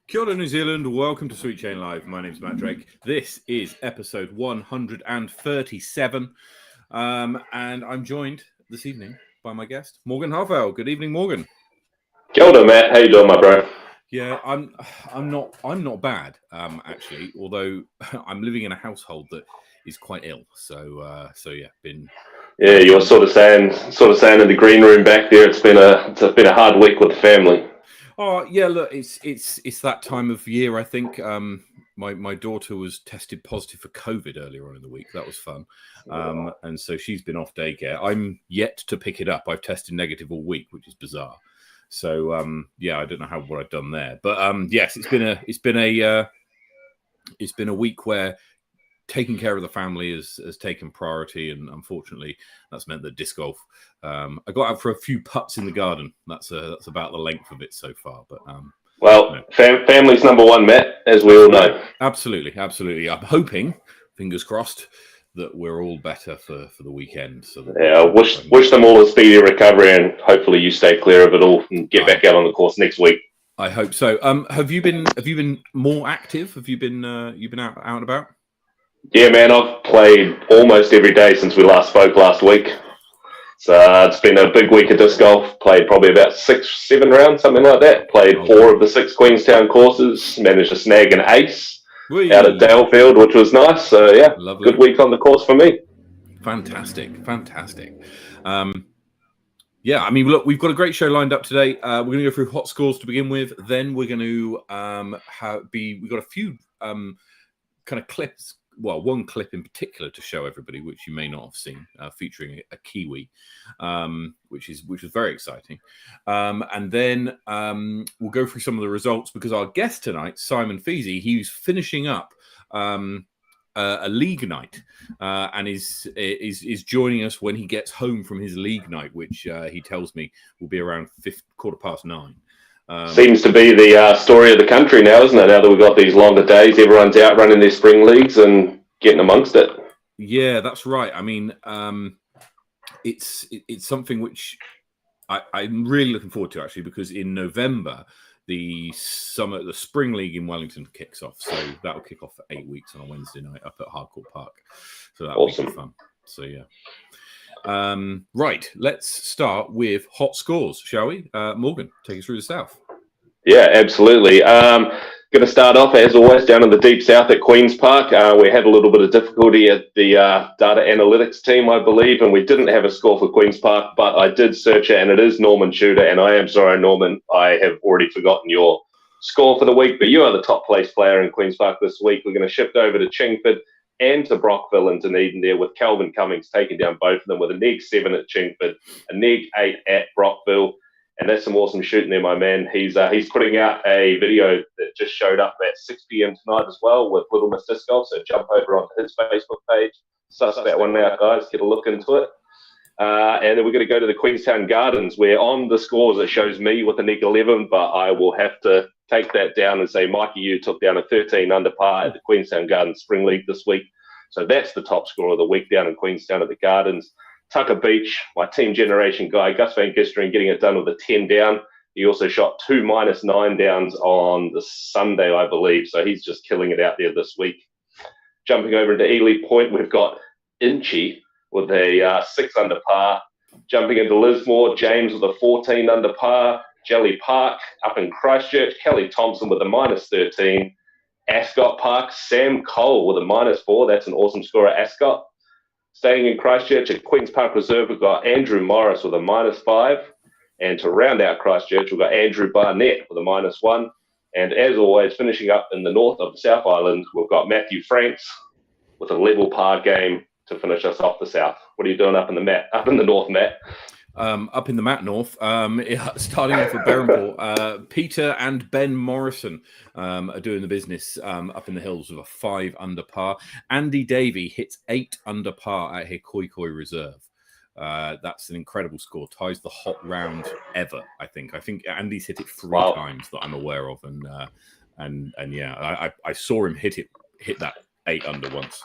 Kia ora, New Zealand. Welcome to Sweet Chain Live. My name's Matt Drake. This is episode 137. And I'm joined this evening by my guest, Morgan Harvell. Good evening, Morgan. Kia ora, Matt. How you doing, my bro? Yeah, I'm not bad, actually, although I'm living in a household that is quite ill. So yeah, Yeah, you were sort of saying in the green room back there, it's been a hard week with the family. Oh yeah, look, it's that time of year. I think my daughter was tested positive for COVID earlier on in the week. That was fun, and so she's been off daycare. I'm yet to pick it up. I've tested negative all week, which is bizarre. So yeah, I don't know what I've done there, but yes, it's been a week where taking care of the family has taken priority, and unfortunately, that's meant that disc golf. I got out for a few putts in the garden. That's about the length of it so far. But family's number one, Matt, as we all know. Absolutely. I'm hoping, fingers crossed, that we're all better for the weekend. So wish them all a speedy recovery, and hopefully you stay clear of it all and get back out on the course next week. I hope so. Have you been more active? Have you been out and about? Yeah, man, I've played almost every day since we last spoke last week. So it's been a big week of disc golf. Played probably about 6-7 rounds, something like that. Played 4 of the 6 Queenstown courses. Managed to snag an ace out at Dalefield, which was nice. So yeah, lovely. Good week on the course for me. Fantastic. Yeah, I mean, look, we've got a great show lined up today. We're going to go through hot scores to begin with. Then we're going to we've got a few kind of clips. Well, one clip in particular to show everybody, which you may not have seen, featuring a Kiwi, which was very exciting. And then we'll go through some of the results, because our guest tonight, Simon Feasey, he's finishing up a league night and is joining us when he gets home from his league night, which he tells me will be around 9:15. Seems to be the story of the country now, isn't it? Now that we've got these longer days, everyone's out running their spring leagues and getting amongst it. Yeah, that's right. I mean, it's something which I'm really looking forward to, actually, because in November the spring league in Wellington kicks off. So that will kick off for 8 weeks on a Wednesday night up at Harcourt Park. So that'll be good fun. So yeah. Right, let's start with hot scores, shall we? Morgan, take us through the south. Yeah, absolutely. Going to start off, as always, down in the deep south at Queen's Park. We had a little bit of difficulty at the data analytics team, I believe, and we didn't have a score for Queen's Park, but I did search it, and it is Norman Shooter, and I am sorry, Norman, I have already forgotten your score for the week, but you are the top place player in Queen's Park this week. We're going to shift over to Chingford and to Brockville and Dunedin there, with Calvin Cummings taking down both of them with a neg 7 at Chingford, a neg 8 at Brockville, and that's some awesome shooting there, my man. He's putting out a video that just showed up at 6 p.m. tonight as well with Little Miss Disc Golf, so jump over onto his Facebook page, suss that one out, guys, get a look into it. And then we're going to go to the Queenstown Gardens, where on the scores it shows me with a neg 11, but I will have to take that down and say Mikey Yu took down a 13 under par at the Queenstown Gardens Spring League this week. So that's the top score of the week down in Queenstown at the Gardens. Tucker Beach, my Team Generation guy, Gus Van Gisteren, getting it done with a 10 down. He also shot 2 -9 downs on the Sunday, I believe. So he's just killing it out there this week. Jumping over into Ely Point, we've got Inchy with a 6 under par. Jumping into Lismore, James with a 14 under par. Jelly Park up in Christchurch, Kelly Thompson with a -13. Ascot Park, Sam Cole with a -4. That's an awesome score at Ascot. Staying in Christchurch at Queen's Park Reserve, we've got Andrew Morris with a -5. And to round out Christchurch, we've got Andrew Barnett with a -1. And as always, finishing up in the north of the South Island, we've got Matthew Franks with a level par game to finish us off the south. What are you doing up in the north, Matt? Up in the Matt North, starting off with Berrenport, Peter and Ben Morrison are doing the business up in the hills with a 5 under par. Andy Davey hits 8 under par at Hikoikoi Reserve. That's an incredible score. Ties the hot round ever, I think. I think Andy's hit it 3 times that I'm aware of, and yeah, I saw him hit that 8 under once.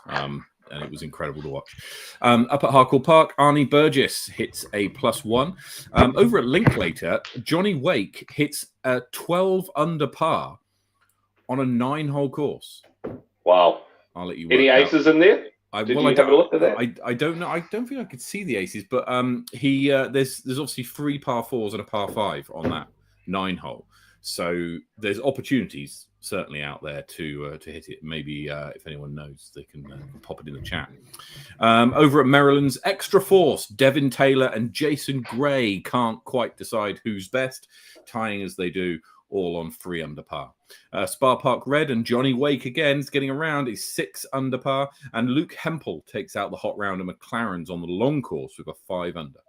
And it was incredible to watch. Up at Harcourt Park, Arnie Burgess hits a +1. Over at Linklater, Johnny Wake hits a 12 under par on a 9-hole course. Wow. I'll let you work Any aces in there? Did you have a look at that? I don't know. I don't think I could see the aces, but there's obviously 3 par 4s and a par 5 on that 9-hole. So there's opportunities certainly out there to hit it. Maybe if anyone knows, they can pop it in the chat. Over at Maryland's Extra Force, Devin Taylor and Jason Gray can't quite decide who's best, tying as they do, all on 3 under par. Spa Park Red and Johnny Wake again is getting around. He's 6 under par, and Luke Hempel takes out the hot round, and McLaren's on the long course with a 5 under.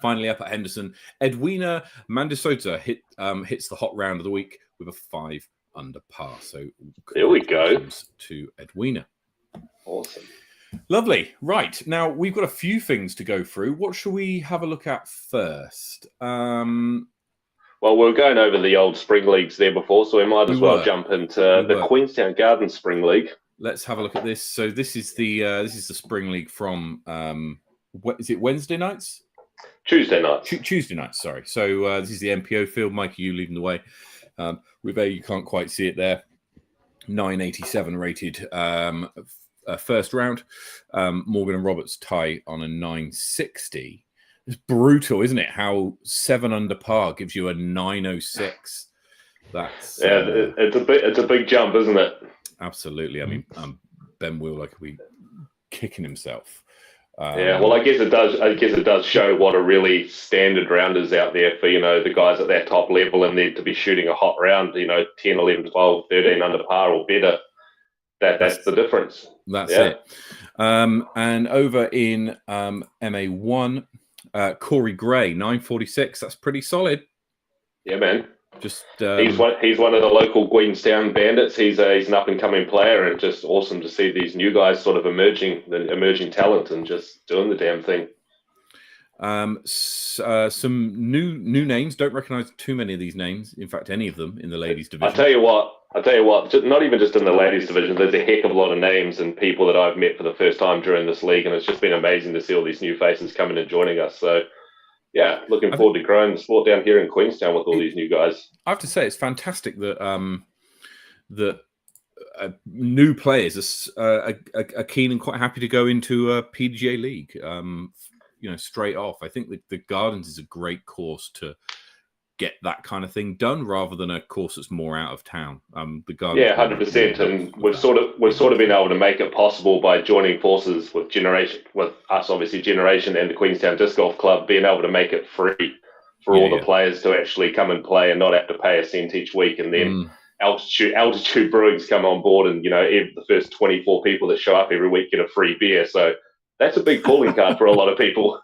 Finally, up at Henderson, Edwina Mandisota hits the hot round of the week with a 5 under par. So there we go to Edwina. Awesome. Lovely. Right. Now, we've got a few things to go through. What shall we have a look at first? Well, we were going over the old spring leagues there before, so we might as well jump into the Queenstown Gardens Spring League. Let's have a look at this. So this is the spring league from is it Wednesday nights? Tuesday nights. Tuesday nights. Sorry. So this is the MPO field. Mikey, you leading the way. With you can't quite see it there. 987 rated first round. Morgan and Roberts tie on a 960. It's brutal, isn't it? How 7 under par gives you a 906. That's it's a big jump, isn't it? Absolutely. I mean, Ben will be kicking himself. Well, I guess it does. I guess it does show what a really standard round is out there for the guys at that top level, and they're to be shooting a hot round. 10, 11, 12, 13 under par or better. That's the difference. That's it. And over in MA1. Corey Gray, 946. That's pretty solid. Yeah, man. Just he's one of the local Queenstown bandits. He's an up and coming player, and just awesome to see these new guys sort of emerging talent and just doing the damn thing. Some new names. Don't recognize too many of these names. In fact, any of them in the ladies division. I tell you what. Not even just in the ladies division. There's a heck of a lot of names and people that I've met for the first time during this league, and it's just been amazing to see all these new faces coming and joining us. So, yeah, looking forward to growing the sport down here in Queenstown with all these new guys. I have to say, it's fantastic that new players are keen and quite happy to go into a PDGA league. Straight off. I think the Gardens is a great course to get that kind of thing done rather than a course that's more out of town. The Gardens, 100%. And we've sort of been able to make it possible by joining forces with us, obviously Generation and the Queenstown Disc Golf Club, being able to make it free for all the players to actually come and play and not have to pay a cent each week. And then Altitude Brewing's come on board, and the first 24 people that show up every week get a free beer. So that's a big calling card for a lot of people.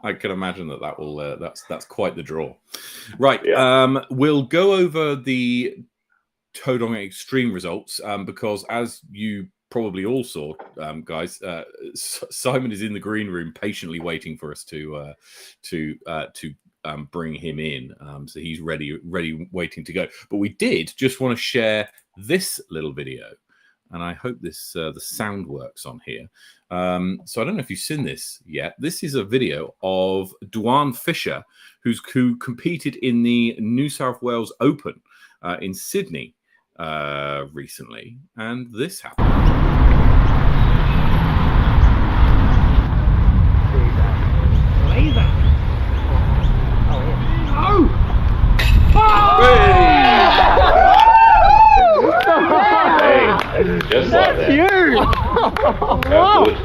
I can imagine that will. That's quite the draw, right? Yeah. We'll go over the Todong Xtreme results because, as you probably all saw, guys, Simon is in the green room patiently waiting for us to bring him in. So he's ready, waiting to go. But we did just want to share this little video. And I hope the sound works on here. So I don't know if you've seen this yet. This is a video of Dwan Fisher, who competed in the New South Wales Open in Sydney recently. And this happened. Just like that. You! How good.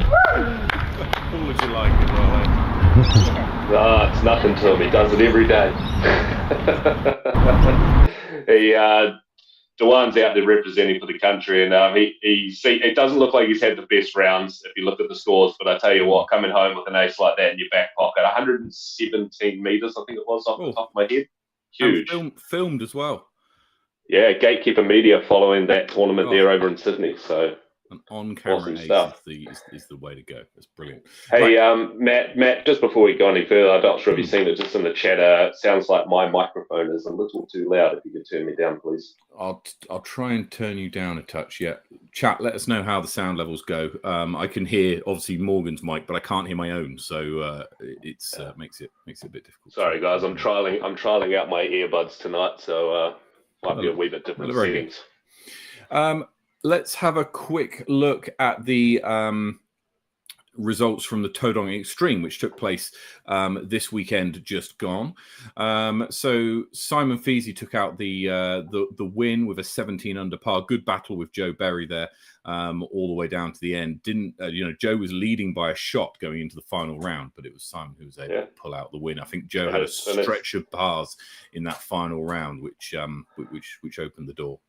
What would you like as well, It's nothing to him. He does it every day. Dewan's out there representing for the country, and it doesn't look like he's had the best rounds if you look at the scores, but I tell you what, coming home with an ace like that in your back pocket, 117 metres, I think it was, off the top of my head. Huge. And filmed as well. Yeah, Gatekeeper Media following that tournament there over in Sydney. So an on-camera awesome ace stuff. Is the way to go. It's brilliant. Hey, right. Matt, just before we go any further, I'm not sure if you've seen it just in the chat. Sounds like my microphone is a little too loud. If you could turn me down, please. I'll try and turn you down a touch. Yeah, chat. Let us know how the sound levels go. I can hear obviously Morgan's mic, but I can't hear my own, so it's makes it a bit difficult. Sorry, guys. I'm trialing out my earbuds tonight, so. Might be a wee bit different settings. Let's have a quick look at the results from the Todong Xtreme, which took place this weekend just gone. So Simon Feasey took out the win with a 17 under par. Good battle with Joe Berry there, all the way down to the end. Joe was leading by a shot going into the final round, but it was Simon who was able to pull out the win. I think Joe had a stretch of pars in that final round, which opened the door.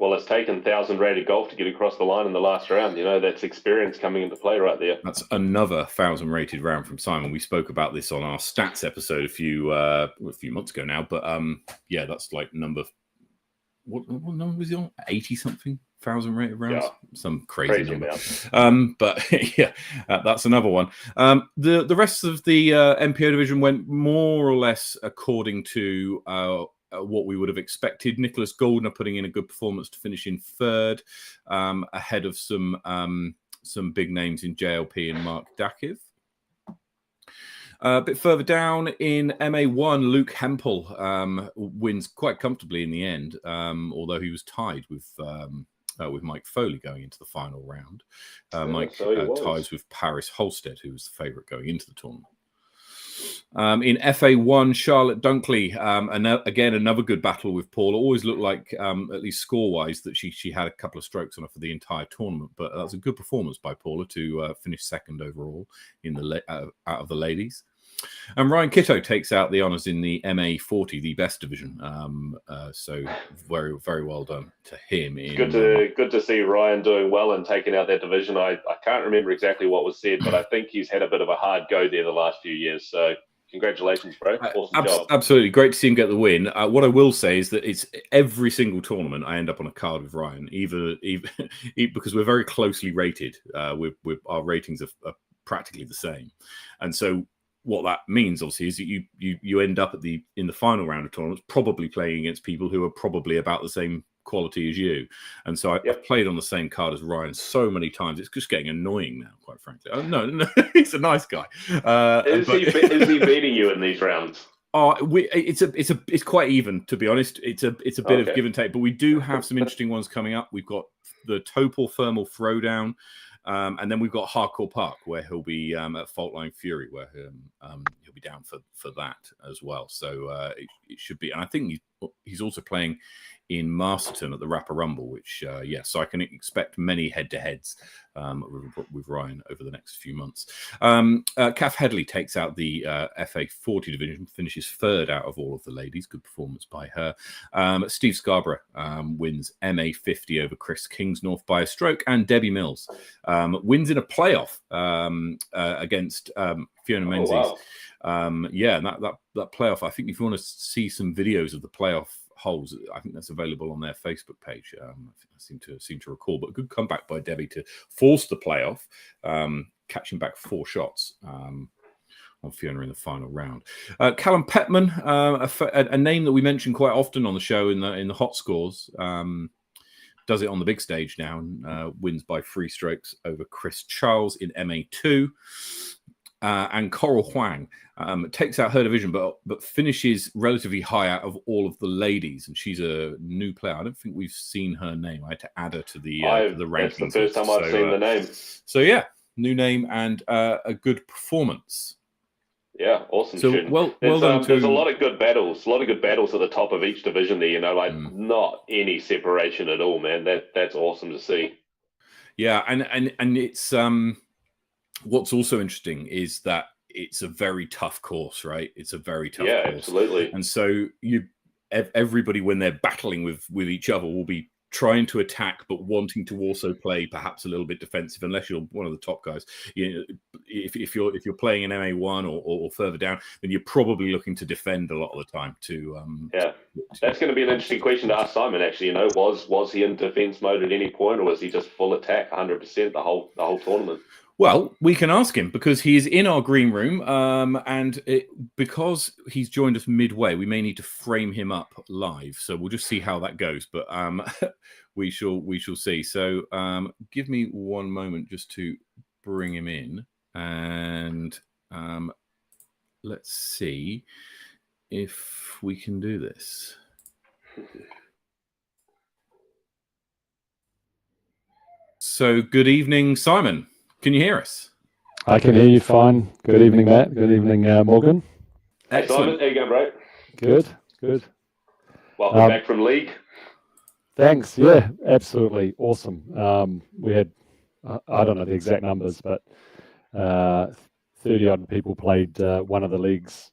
Well, it's taken 1,000 rated golf to get across the line in the last round. That's experience coming into play right there. That's another 1,000 rated round from Simon. We spoke about this on our stats episode a few months ago now. But that's like number. What number was he on? 80 something 1,000 rated rounds. Yeah. Some crazy number. But that's another one. The rest of the MPO division went more or less according to what we would have expected. Nicholas Goldner putting in a good performance to finish in third, ahead of some big names in JLP and Mark Dakiv. A bit further down in MA1, Luke Hempel wins quite comfortably in the end, although he was tied with Mike Foley going into the final round. Mike ties with Paris Holstead, who was the favourite going into the tournament. In FA1, Charlotte Dunkley, again, another good battle with Paul. It always looked like, at least score-wise, that she had a couple of strokes on her for the entire tournament. But that was a good performance by Paula to finish second overall in out of the ladies. And Ryan Kitto takes out the honours in the MA40, the best division. So very, very well done to him. Good to see Ryan doing well and taking out that division. I can't remember exactly what was said, but I think he's had a bit of a hard go there the last few years. So congratulations, bro. Awesome job. Absolutely. Great to see him get the win. What I will say is that it's every single tournament I end up on a card with Ryan, either because we're very closely rated. With our ratings are practically the same. And so what that means, obviously, is that you end up in the final round of tournaments probably playing against people who are probably about the same quality as you. And so I've played on the same card as Ryan so many times. It's just getting annoying now, quite frankly. Oh, no, he's a nice guy. Is he beating you in these rounds? It's quite even, to be honest. It's a bit of give and take, but we do have some interesting ones coming up. We've got the Topol Thermal Throwdown. And then we've got Hardcore Park, where he'll be at Faultline Fury, where he'll be down for that as well. So it should be. And I think he's also playing in Masterton at the Rapper Rumble, which, so I can expect many head-to-heads with Ryan over the next few months. Kath Headley takes out the FA40 division, finishes third out of all of the ladies. Good performance by her. Steve Scarborough wins MA50 over Chris Kingsnorth by a stroke, and Debbie Mills wins in a playoff against Fiona Menzies. Wow. And that playoff, I think if you want to see some videos of the playoff holes, I think that's available on their Facebook page. I seem to recall, but a good comeback by Debbie to force the playoff, catching back 4 shots on Fiona in the final round. Callum Petman, a name that we mention quite often on the show in the hot scores, does it on the big stage now and wins by 3 strokes over Chris Charles in MA2. And Coral Huang takes out her division, but finishes relatively high out of all of the ladies. And she's a new player. I don't think we've seen her name. I had to add her to the rankings. That's the first time I've seen the name. So yeah, new name and a good performance. Yeah, awesome. So there's a lot of good battles. A lot of good battles at the top of each division there. Not any separation at all, man. That's awesome to see. Yeah, and it's what's also interesting is that it's a very tough course, right? It's a very tough course. Yeah, absolutely. And so everybody, when they're battling with each other, will be trying to attack, but wanting to also play perhaps a little bit defensive, unless you're one of the top guys. If you're playing in MA1 or further down, then you're probably looking to defend a lot of the time that's going to be an interesting question to ask Simon, actually. Was he in defense mode at any point, or was he just full attack 100% the whole tournament? Well, we can ask him because he's in our green room, and because he's joined us midway, we may need to frame him up live. So we'll just see how that goes. But we shall see. So give me one moment just to bring him in, and let's see if we can do this. So, good evening, Simon. Can you hear us? I can hear you fine. Good evening, Matt. Good evening, Morgan. Hey, Simon. How you going, bro? Good. Welcome back from league. Thanks. Yeah, absolutely awesome. We had, I don't know the exact numbers, but 30-odd people played one of the leagues,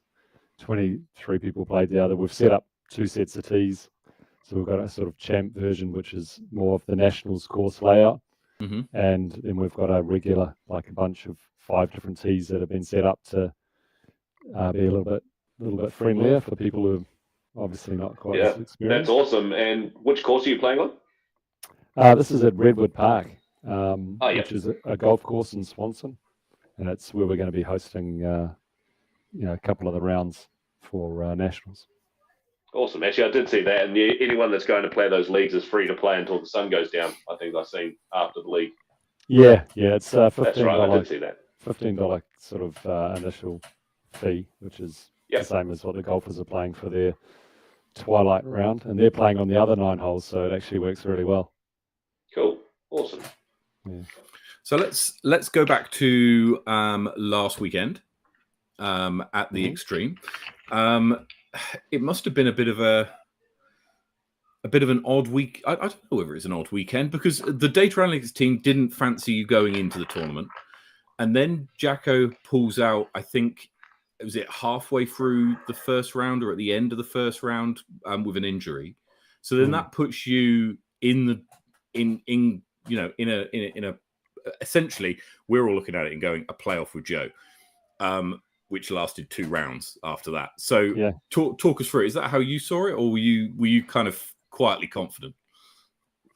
23 people played the other. We've set up 2 sets of tees. So we've got a sort of champ version, which is more of the Nationals course layout. Mm-hmm. And then we've got a regular, like a bunch of 5 different tees that have been set up to be a little bit friendlier for people who are obviously not quite as experienced. That's awesome. And which course are you playing on? This is at Redwood Park, which is a golf course in Swanson, and it's where we're going to be hosting, a couple of the rounds for Nationals. Awesome. Actually, I did see that. And anyone that's going to play those leagues is free to play until the sun goes down. I think I've seen after the league. Yeah, it's $15. That's right. I did see that. $15 sort of initial fee, which is the same as what the golfers are playing for their twilight round, and they're playing on the other 9 holes, so it actually works really well. Cool. Awesome. Yeah. So let's go back to last weekend at the Xtreme. It must have been a bit of an odd week. I don't know whether it's an odd weekend, because the data analytics team didn't fancy you going into the tournament, and then Jacko pulls out, I think, was it halfway through the first round or at the end of the first round with an injury. So then that puts you in a essentially, we're all looking at it and going, a playoff with Joe, which lasted 2 rounds after that. So talk us through it. Is that how you saw it, or were you kind of quietly confident?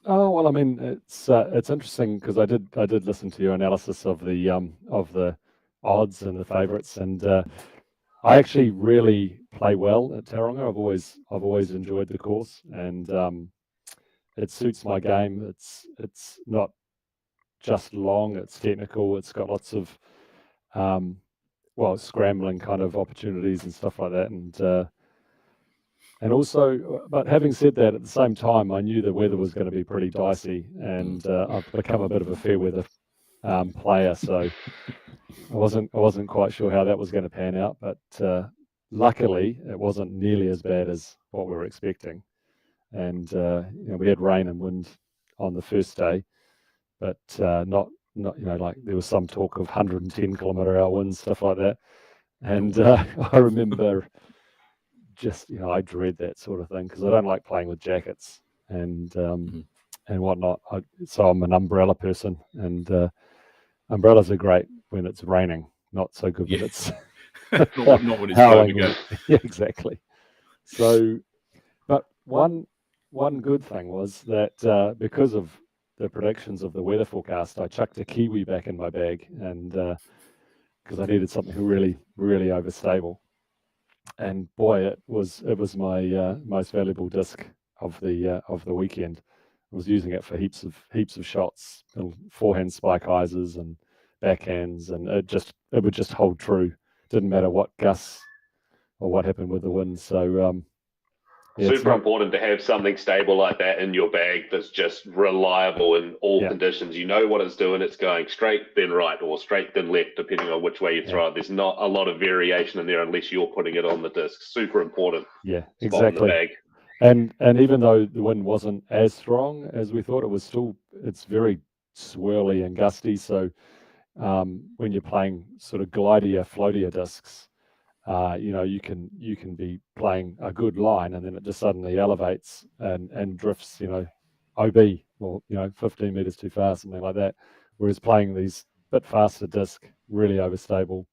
Oh well, I mean, it's interesting because I did listen to your analysis of the odds and the favourites, and I actually really play well at Tauranga. I've always enjoyed the course, and it suits my game. It's not just long; it's technical. It's got lots of scrambling kind of opportunities and stuff like that, and also, but having said that, at the same time, I knew the weather was going to be pretty dicey, and I've become a bit of a fair weather player, so I wasn't quite sure how that was going to pan out, but luckily it wasn't nearly as bad as what we were expecting, and we had rain and wind on the first day, but not like there was some talk of 110-kilometre-hour winds, stuff like that, and I remember just I dread that sort of thing because I don't like playing with jackets and whatnot. So I'm an umbrella person, and umbrellas are great when it's raining, not so good when it's not when it's blowing again. Yeah, exactly. So, but one good thing was that because of the predictions of the weather forecast, I chucked a Kiwi back in my bag, and because I needed something really, really overstable. And boy, it was my most valuable disc of the weekend. I was using it for heaps of shots, forehand spike hyzers and backhands, and it would just hold true. Didn't matter what gusts or what happened with the wind. So super important to have something stable like that in your bag that's just reliable in all conditions. You know what it's doing. It's going straight, then right, or straight, then left, depending on which way you throw it. There's not a lot of variation in there unless you're putting it on the disc. Super important. Yeah, exactly. In the bag. And even though the wind wasn't as strong as we thought, it's very swirly and gusty. So when you're playing sort of glidier, floatier discs, you can be playing a good line, and then it just suddenly elevates and drifts, OB, or 15 meters too far, something like that. Whereas playing these bit faster disc, really overstable,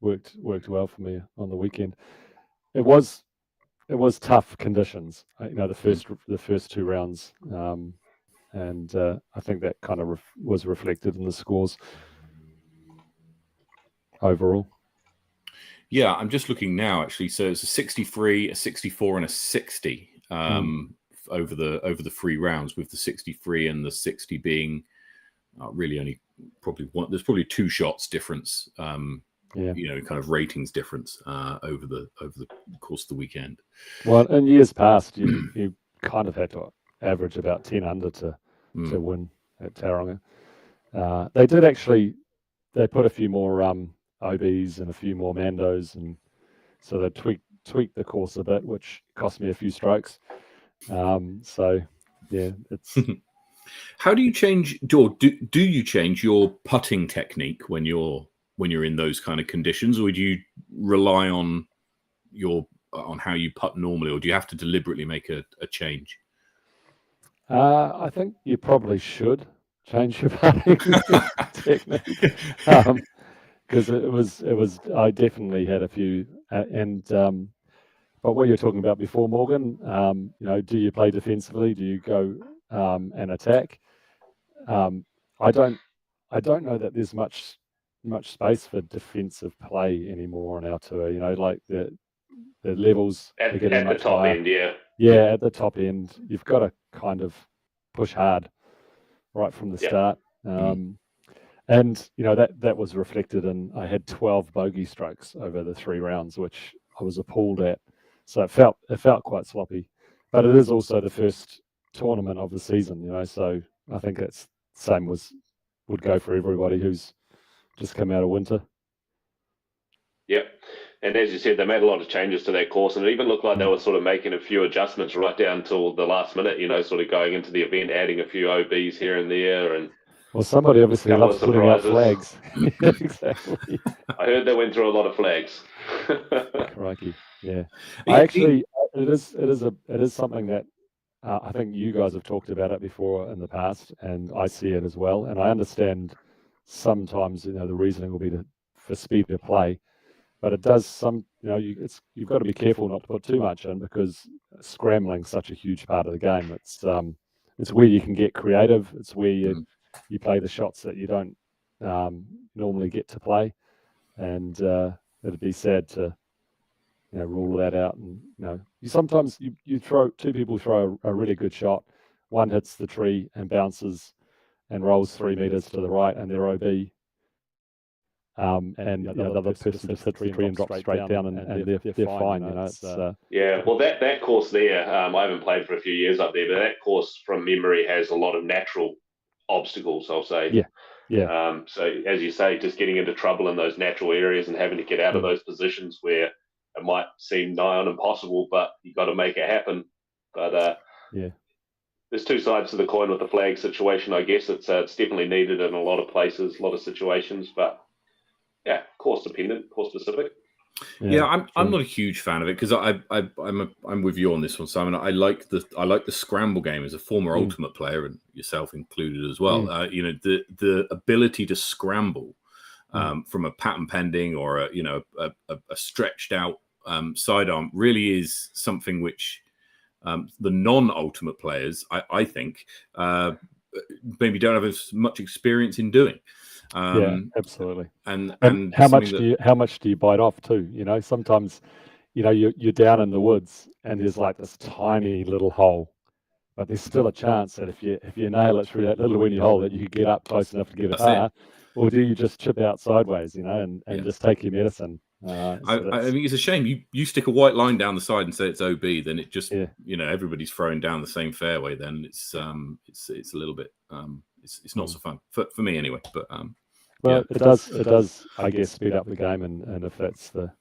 worked well for me on the weekend. It was tough conditions, the first 2 rounds, and I think that kind of was reflected in the scores overall. Yeah, I'm just looking now, actually. So it's a 63, a 64, and a 60 over the 3 rounds, with the 63 and the 60 being really only probably one. There's probably 2 shots difference. Kind of ratings difference over the course of the weekend. Well, in years past, you kind of had to average about 10 under to win at Tauranga. They did actually. They put a few more OBs and a few more Mandos, and so they tweaked the course a bit, which cost me a few strokes. So yeah, it's. How do you change, or do you change your putting technique when you're in those kind of conditions, or do you rely on how you putt normally, or do you have to deliberately make a change? I think you probably should change your putting technique, because it was. I definitely had a few, but what you're talking about before, Morgan, do you play defensively? Do you go and attack? I don't know that there's much space for defensive play anymore on our tour. Like the levels are getting much the top higher. end, yeah. Yeah, at the top end, you've got to kind of push hard right from the start. And that was reflected in, I had 12 bogey strokes over the 3 rounds, which I was appalled at. So it felt quite sloppy, but it is also the first tournament of the season, So I think it's same would go for everybody who's just come out of winter. Yep. And as you said, they made a lot of changes to that course, and it even looked like they were sort of making a few adjustments right down till the last minute, sort of going into the event, adding a few OBs here and there. And well, somebody obviously loves putting out flags. Exactly. I heard they went through a lot of flags. Crikey. Yeah. It is something that I think you guys have talked about it before in the past, and I see it as well. And I understand sometimes, the reasoning will be for speed of play, but it does you've got to be careful not to put too much in, because scrambling's such a huge part of the game. It's where you can get creative. It's where you play the shots that you don't normally get to play, and it'd be sad to rule that out. And sometimes you throw two people throw a really good shot, one hits the tree and bounces and rolls 3 meters to the right, and they're OB. And the other person just hits the tree and drops straight down, and they're fine. Yeah, well, that course there, I haven't played for a few years up there, but that course from memory has a lot of natural obstacles, I'll say. Yeah. So as you say, just getting into trouble in those natural areas and having to get out of those positions where it might seem nigh on impossible, but you've got to make it happen. But there's two sides to the coin with the flag situation, I guess. It's definitely needed in a lot of places, a lot of situations, but yeah, course dependent, course specific. Yeah, I'm not a huge fan of it, because I'm with you on this one, Simon. I like the scramble game as a former Ultimate player, and yourself included as well. The ability to scramble from a pattern pending or a stretched out sidearm really is something which the non-Ultimate players, I think, maybe don't have as much experience in doing. Yeah, absolutely. And how much do you bite off too? Sometimes, you're down in the woods and there's like this tiny little hole, but there's still a chance that if you nail it through that little weeny hole, that you could get up close enough to get it. Or do you just chip out sideways, and just take your medicine? I think it's a shame. You stick a white line down the side and say it's OB, then it just everybody's throwing down the same fairway. Then it's a little bit it's not so fun for me anyway. But it does I guess speed up the game, and if that's the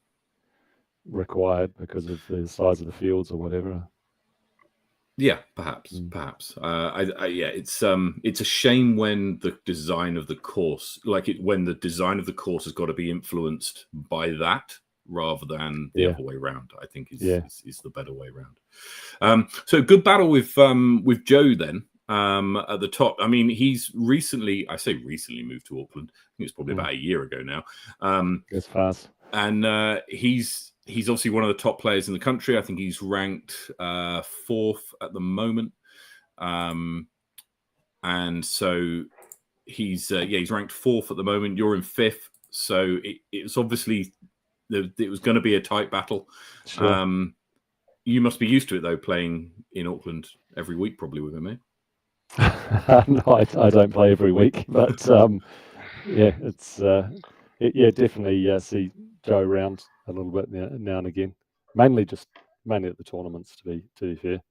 required because of the size of the fields or whatever. Yeah, perhaps. It's a shame when the design of the course, when the design of the course has got to be influenced by that rather than the other way around. I think is the better way around. So good battle with Joe then at the top. I mean, he's recently moved to Auckland. I think it's probably about a year ago now. Goes fast, and he's obviously one of the top players in the country. I think he's ranked 4th at the moment. And so he's ranked 4th at the moment. You're in 5th. So it's obviously it was going to be a tight battle. Sure. You must be used to it though, playing in Auckland every week, probably with him, eh? No, I don't play every week, but it's definitely see Joe around a little bit now and again. Mainly at the tournaments, to be fair.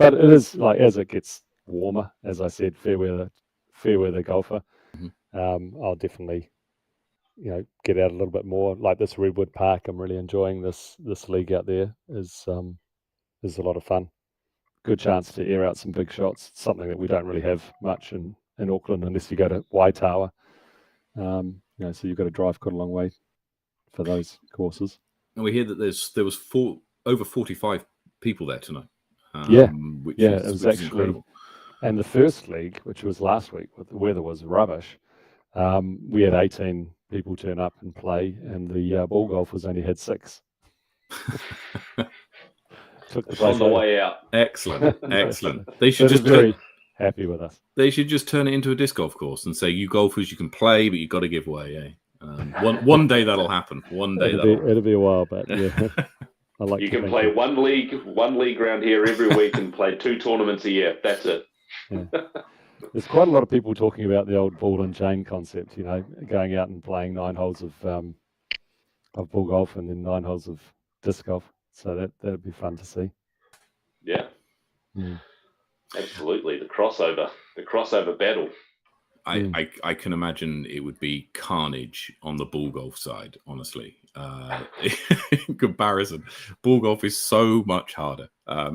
But it is like as it gets warmer, as I said, fair weather golfer. I'll definitely, get out a little bit more. Like this Redwood Park, I'm really enjoying this league out there. Is a lot of fun. Good chance to air out some big shots. Something that we don't really have much in Auckland unless you go to Waitower. So you've got to drive quite a long way for those courses. And we hear that there was over 45 people there tonight. It which was is actually incredible. And the first league, which was last week, the weather was rubbish. We had 18 people turn up and play, and the ball golfers only had 6. Took the place On the over. way out. Excellent. They should just very happy with us. They should just turn it into a disc golf course and say, you golfers, you can play, but you've got to give way. One day that'll happen. It'll be a while, but yeah. I like you can play one league round here every week and play 2 tournaments a year. That's it. Yeah. There's quite a lot of people talking about the old ball and chain concept, going out and playing 9 holes of ball golf and then 9 holes of disc golf. So that'd be fun to see. Yeah. Absolutely. The crossover battle. I can imagine it would be carnage on the ball golf side, honestly. In comparison, ball golf is so much harder. I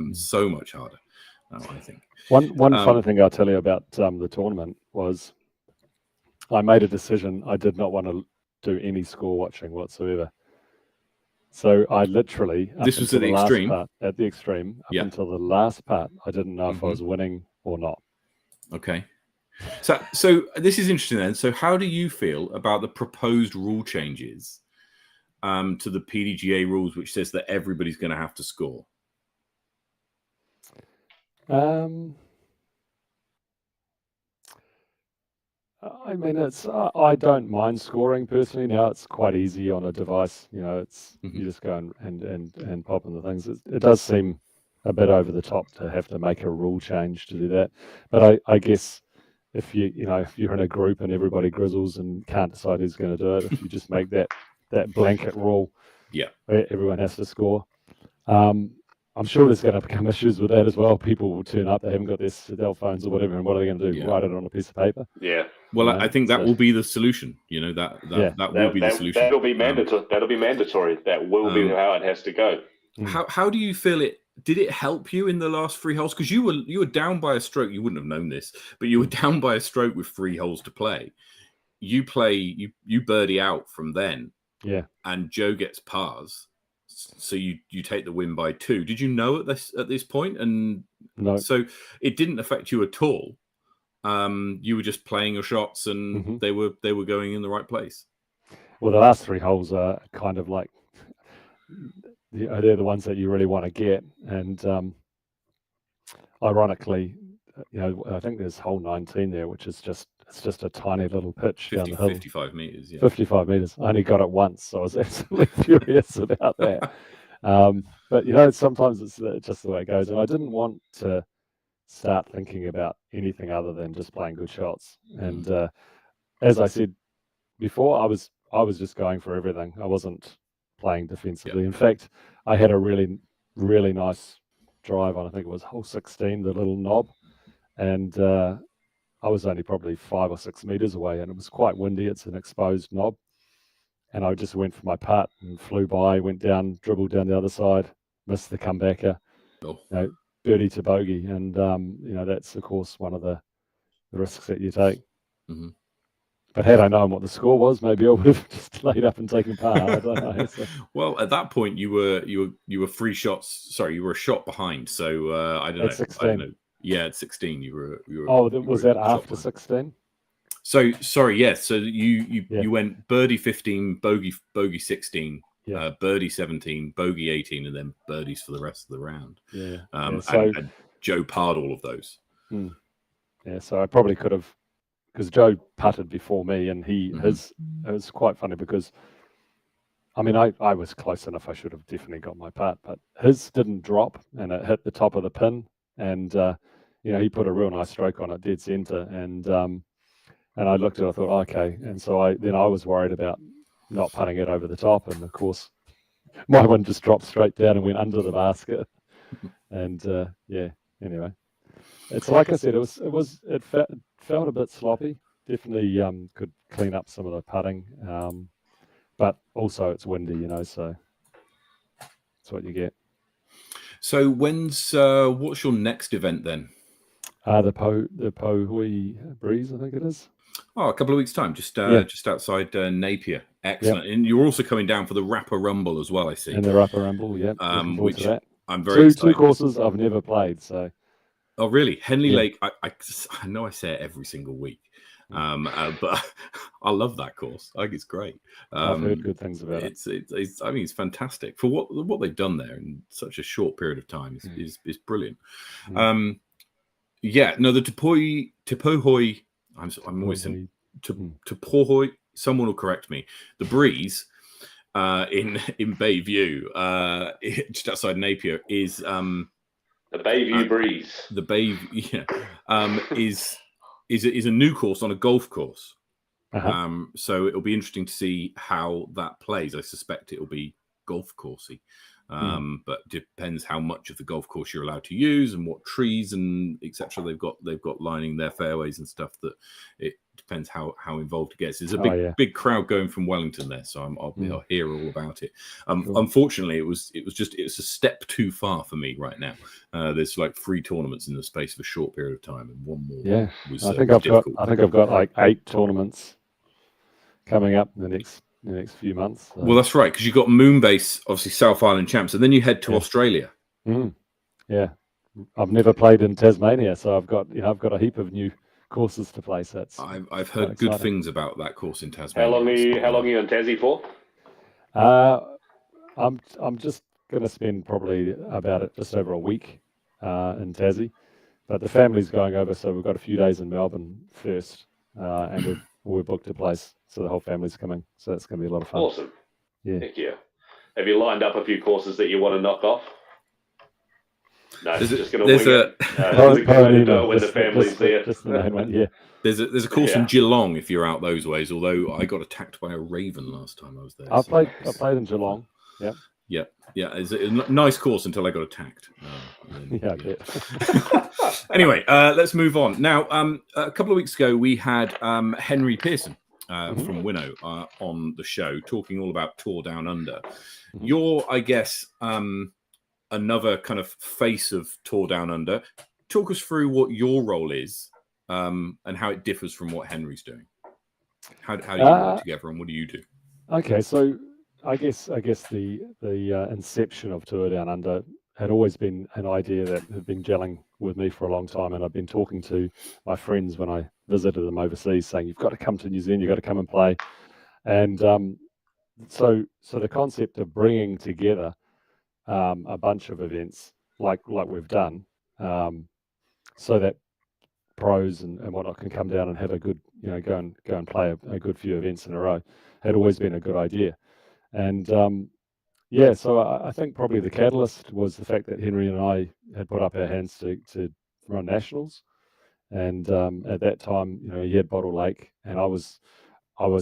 think. One funny thing I'll tell you about the tournament was I made a decision. I did not want to do any score watching whatsoever. So I literally this was at the Xtreme. At the Xtreme up until the last part, I didn't know if I was winning or not. Okay. So this is interesting then. So how do you feel about the proposed rule changes to the PDGA rules, which says that everybody's going to have to score? I mean, I don't mind scoring personally. Now it's quite easy on a device. It's you just go and pop in the things. It does seem a bit over the top to have to make a rule change to do that. But I guess if you're in a group and everybody grizzles and can't decide who's going to do it, if you just make that blanket rule, where everyone has to score. I'm sure there's going to become issues with that as well. People will turn up, they haven't got their cell phones or whatever, and what are they going to do? Yeah. Write it on a piece of paper? Yeah. Well, I think that will be the solution. That will be the solution. That'll be mandatory. That'll be mandatory. That will be how it has to go. How do you feel it? Did it help you in the last 3 holes? Because you were down by a stroke. You wouldn't have known this, but you were down by a stroke with 3 holes to play. You birdie out from then. Yeah. And Joe gets pars. So you take the win by 2. Did you know at this point? And no. So it didn't affect you at all. You were just playing your shots, and they were going in the right place. Well, the last 3 holes are kind of like they're the ones that you really want to get, and ironically, I think there's hole 19 there, which is just a tiny little pitch down the hill. 55 meters. Yeah. 55 meters. I only got it once, so I was absolutely furious about that. But sometimes it's just the way it goes, and I didn't want to start thinking about anything other than just playing good shots. And as I said before, I was just going for everything. I wasn't playing defensively. In fact, I had a really, really nice drive on, I think it was hole 16, the little knob, and I was only probably 5 or 6 meters away, and it was quite windy. It's an exposed knob, and I just went for my putt and flew by, went down, dribbled down the other side, missed the comebacker, birdie to bogey, and that's of course one of the risks that you take. But had I known what the score was, maybe I would have just laid up and taken par. I don't know. So. Well, at that point, you were 3 shots. Sorry, you were a shot behind. So I don't know. 16. I don't know. Yeah, at 16, you were. Oh, was that after 16? So sorry, yes. So you went birdie 15, bogey 16, birdie 17, bogey 18, and then birdies for the rest of the round. Yeah. And Joe parred all of those. Yeah, so I probably could have, because Joe putted before me, and it was quite funny because, I mean, I was close enough. I should have definitely got my putt, but his didn't drop, and it hit the top of the pin, and he put a real nice stroke on it, dead center, and I looked at it, I thought, okay, and so I was worried about not putting it over the top, and of course, my one just dropped straight down and went under the basket, and anyway, it's like I said, it felt a bit sloppy. Definitely could clean up some of the putting, but also it's windy, so that's what you get. So what's your next event then? The Pohui Breeze, I think it is. Oh, a couple of weeks' time, just outside Napier. Excellent. Yep. And you're also coming down for the Rapper Rumble as well, I see. And the Rapper Rumble, yeah. Which to that. I'm very excited. Two courses I've never played, so. Oh, really? Henley Lake, I know I say it every single week, but I love that course. I think it's great. I've heard good things about it. I mean, it's fantastic. For what they've done there in such a short period of time is brilliant. The Tepohoi, I'm always saying Tepohoi, someone will correct me. The Breeze in Bayview, just outside Napier, is the Bayview Breeze. The Bayview is a new course on a golf course. So it'll be interesting to see how that plays. I suspect it'll be golf coursey. But depends how much of the golf course you're allowed to use and what trees and etc. they've got lining their fairways and stuff. That it depends how involved it gets. There's a big crowd going from Wellington there, so I'll hear all about it. Unfortunately, it was a step too far for me right now. There's like 3 tournaments in the space of a short period of time, and one more. Yeah, was, I think I've got like 8 tournaments coming up in the next few months. Well, that's right, because you've got Moonbase, obviously South Island champs, and then you head to Australia. Yeah, I've never played in Tasmania, so I've got a heap of new courses to play. So I've heard good things about that course in Tasmania. How long are you in Tassie for? I'm just going to spend probably just over a week in Tassie, but the family's going over, so we've got a few days in Melbourne first, and we're booked a place, so the whole family's coming. So that's going to be a lot of fun. Awesome. Yeah. Heck yeah. Have you lined up a few courses that you want to knock off? No, it's just going to wing it. When the family's there. Just the main one, yeah. There's a course in Geelong if you're out those ways. Although I got attacked by a raven last time I was there. I played in Geelong. Yeah. Yeah. It's a nice course until I got attacked. Anyway, let's move on. Now, a couple of weeks ago, we had Henry Pearson from Winnow on the show talking all about Tour Down Under. You're, I guess, another kind of face of Tour Down Under. Talk us through what your role is and how it differs from what Henry's doing. How do you work together, and what do you do? Okay, so I guess the inception of Tour Down Under had always been an idea that had been gelling with me for a long time, and I've been talking to my friends when I visited them overseas, saying you've got to come to New Zealand, you've got to come and play. And so the concept of bringing together a bunch of events like we've done, so that pros and whatnot can come down and have a good, go and play a good few events in a row, had always been a good idea. And so I think probably the catalyst was the fact that Henry and I had put up our hands to run nationals, and at that time, he had Bottle Lake, and I was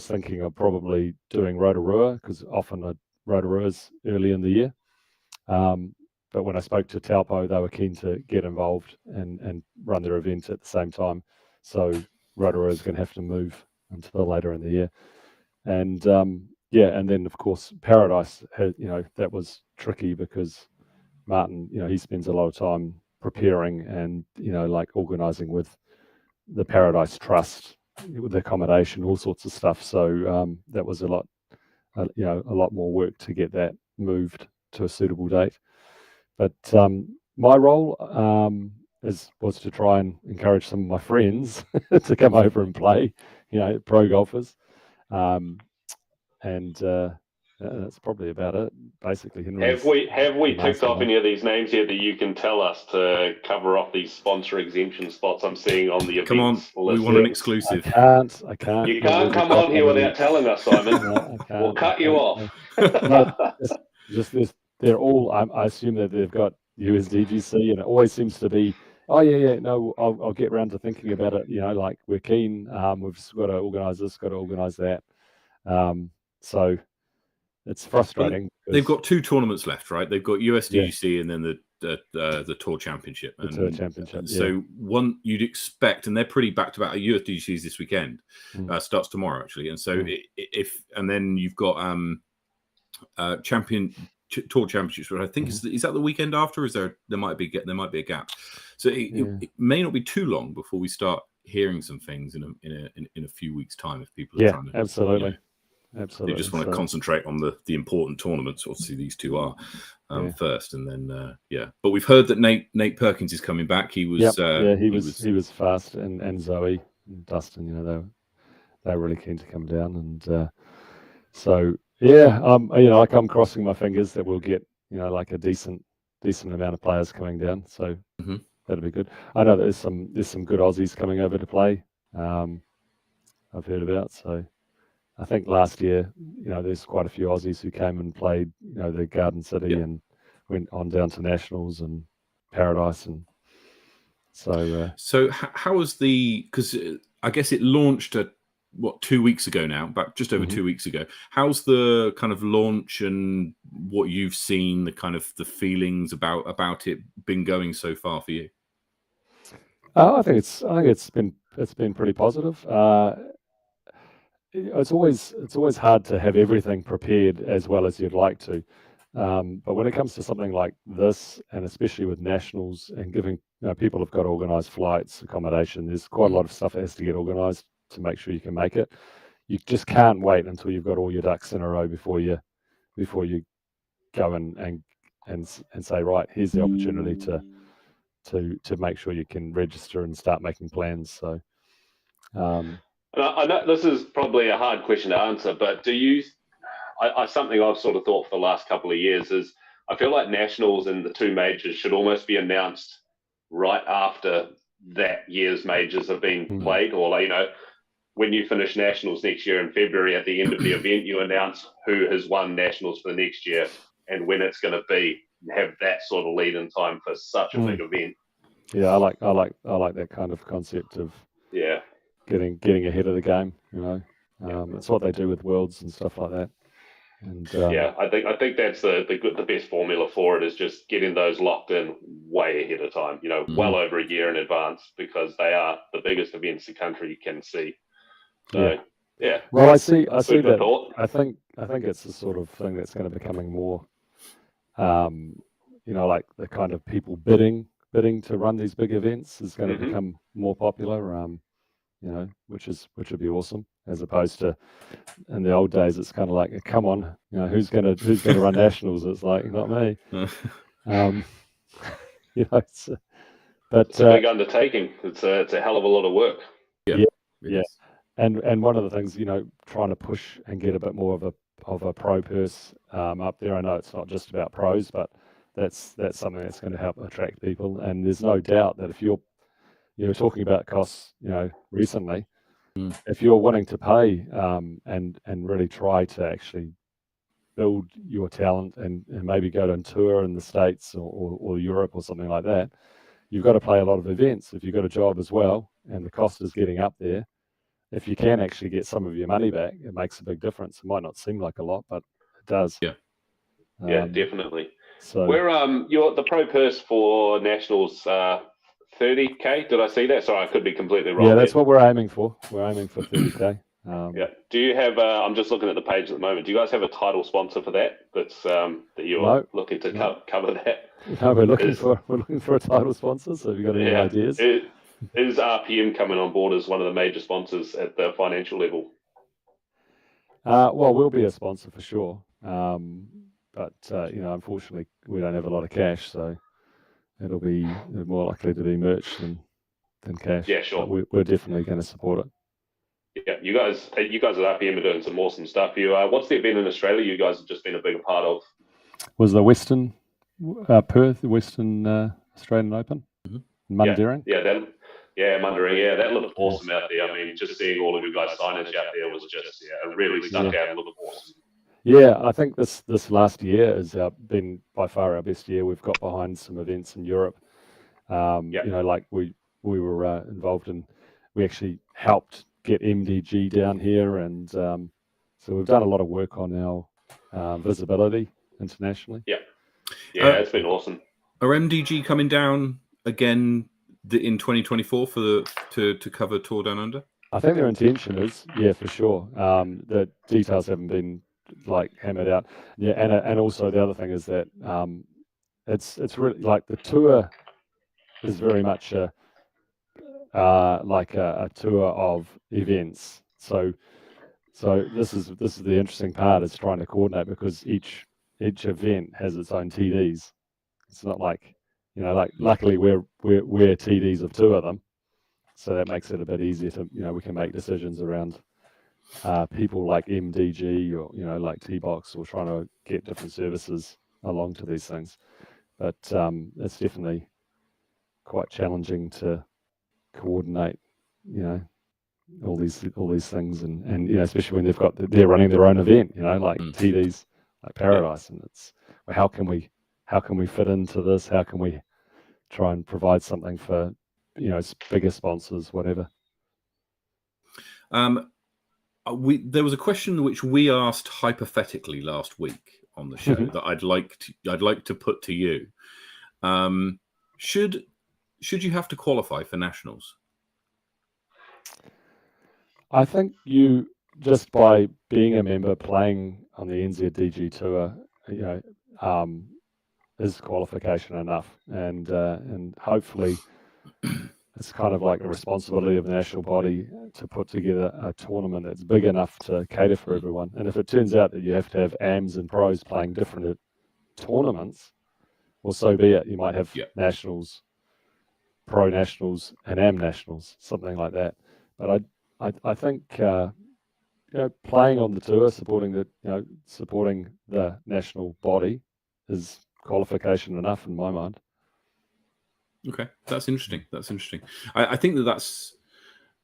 thinking of probably doing Rotorua, because often Rotorua's early in the year. But when I spoke to Taupo, they were keen to get involved and run their event at the same time. So Rotorua is going to have to move until later in the year. And and then of course Paradise had, that was tricky because Martin, he spends a lot of time preparing and like organising with the Paradise Trust with the accommodation, all sorts of stuff. So that was a lot more work to get that moved to a suitable date. But my role was to try and encourage some of my friends to come over and play, pro golfers. And that's probably about it. Basically, have we ticked off any of these names here that you can tell us to cover off these sponsor exemption spots I'm seeing on the events? Come on, we want an exclusive. I can't. You can't come on here without telling us, Simon. We'll cut you off. They're all. I assume that they've got USDGC, and it always seems to be. Oh yeah. No, I'll get around to thinking about it. Like we're keen. We've got to organise this, got to organise that. So it's frustrating. They've got 2 tournaments left, right? They've got USDGC and then the the Tour Championship. The Tour Championship. So one you'd expect, and they're pretty back to back. USDGC's this weekend, starts tomorrow actually, and so and then you've got Tour Championships, but I think is that the weekend after? Is there might be a gap, so it may not be too long before we start hearing some things in a few weeks' time if people are trying to absolutely. They just want to concentrate on the important tournaments. Obviously, these two are first, and then But we've heard that Nate Perkins is coming back. He was he was fast, and Zoe and Dustin. They're really keen to come down, and I'm crossing my fingers that we'll get like a decent amount of players coming down. So that'll be good. I know there's some good Aussies coming over to play. I've heard about. So I think last year, there's quite a few Aussies who came and played, the Garden City and went on down to Nationals and Paradise, and so. So how was because I guess it launched 2 weeks ago now, about just over 2 weeks ago. How's the kind of launch and what you've seen, the kind of the feelings about it been going so far for you? I think it's been pretty positive. It's always hard to have everything prepared as well as you'd like to, but when it comes to something like this, and especially with Nationals and giving people have got to organise flights, accommodation, there's quite a lot of stuff that has to get organised to make sure you can make it. You just can't wait until you've got all your ducks in a row before you go and say, right, here's the opportunity to make sure you can register and start making plans. So. I know this is probably a hard question to answer, but something I've sort of thought for the last couple of years is I feel like Nationals and the two majors should almost be announced right after that year's majors have been played, or when you finish Nationals next year in February, at the end of the event, you announce who has won Nationals for the next year and when it's going to be, and have that sort of lead in time for such a big event. Yeah, I like that kind of concept of getting ahead of the game. It's what they do with Worlds and stuff like that. And I think that's the best formula for it, is just getting those locked in way ahead of time. Well over a year in advance, because they are the biggest events the country can see. So well, I see that. Thought. I think it's the sort of thing that's going to becoming more, like the kind of people bidding to run these big events is going to become more popular. Which would be awesome, as opposed to in the old days. It's kind of like, come on, who's gonna run Nationals? It's like, not me. It's a big undertaking. It's a hell of a lot of work. Yeah. And one of the things, trying to push and get a bit more of a pro purse up there. I know it's not just about pros, but that's something that's going to help attract people. And there's no doubt that if you're talking about costs, recently, if you're wanting to pay and really try to actually build your talent and maybe go to a tour in the States or Europe or something like that, you've got to play a lot of events. If you've got a job as well and the cost is getting up there, if you can actually get some of your money back, it makes a big difference. It might not seem like a lot, but it does. Yeah, definitely. So where the pro purse for Nationals 30K, did I see that? Sorry, I could be completely wrong. Yeah, that's what we're aiming for. We're aiming for 30K. Do you have? I'm just looking at the page at the moment. Do you guys have a title sponsor for that? That you're looking to cover that. No, we're looking for a title sponsor. So have you got any ideas? Is RPM coming on board as one of the major sponsors at the financial level? Well, we'll be a sponsor for sure. But unfortunately, we don't have a lot of cash, so it'll be more likely to be merch than cash. Yeah, sure. But we're definitely going to support it. Yeah, you guys at RPM are doing some awesome stuff. What's the event in Australia you guys have just been a bigger part of? Was the Western Perth, the Western Australian Open, Mundaring? Mundaring. Yeah, that looked awesome out there. I mean, just seeing all of you guys signage out there was just really stuck out and looked awesome. Yeah, I think this last year has been by far our best year. We've got behind some events in Europe. Like we were involved in. We actually helped get MDG down here, and so we've done a lot of work on our visibility internationally. Yeah, it's been awesome. Are MDG coming down again in 2024 to cover Tour Down Under? I think their intention is, yeah, for sure. The details haven't been hammered out. Yeah, and also the other thing is that it's really like the tour is very much a tour of events. So this is the interesting part, is trying to coordinate, because each event has its own TDs. It's not like, luckily we're TDs of two of them, so that makes it a bit easier to, we can make decisions around people like MDG or like T-Box, or trying to get different services along to these things. But it's definitely quite challenging to coordinate, all these things, and especially when they're running their own event, like TDs, like Paradise, and it's, well, how can we fit into this? How can we try and provide something for bigger sponsors, whatever? There was a question which we asked hypothetically last week on the show that I'd like to put to you. Should you have to qualify for nationals? I think you, just by being a member playing on the NZDG tour, is qualification enough, and hopefully it's kind of like a responsibility of the national body to put together a tournament that's big enough to cater for everyone. And if it turns out that you have to have AMs and pros playing different tournaments, well, so be it. You might have nationals, pro nationals, and AM nationals, something like that. But I think playing on the tour, supporting the national body, is qualification enough in my mind. Okay, that's interesting. I think that's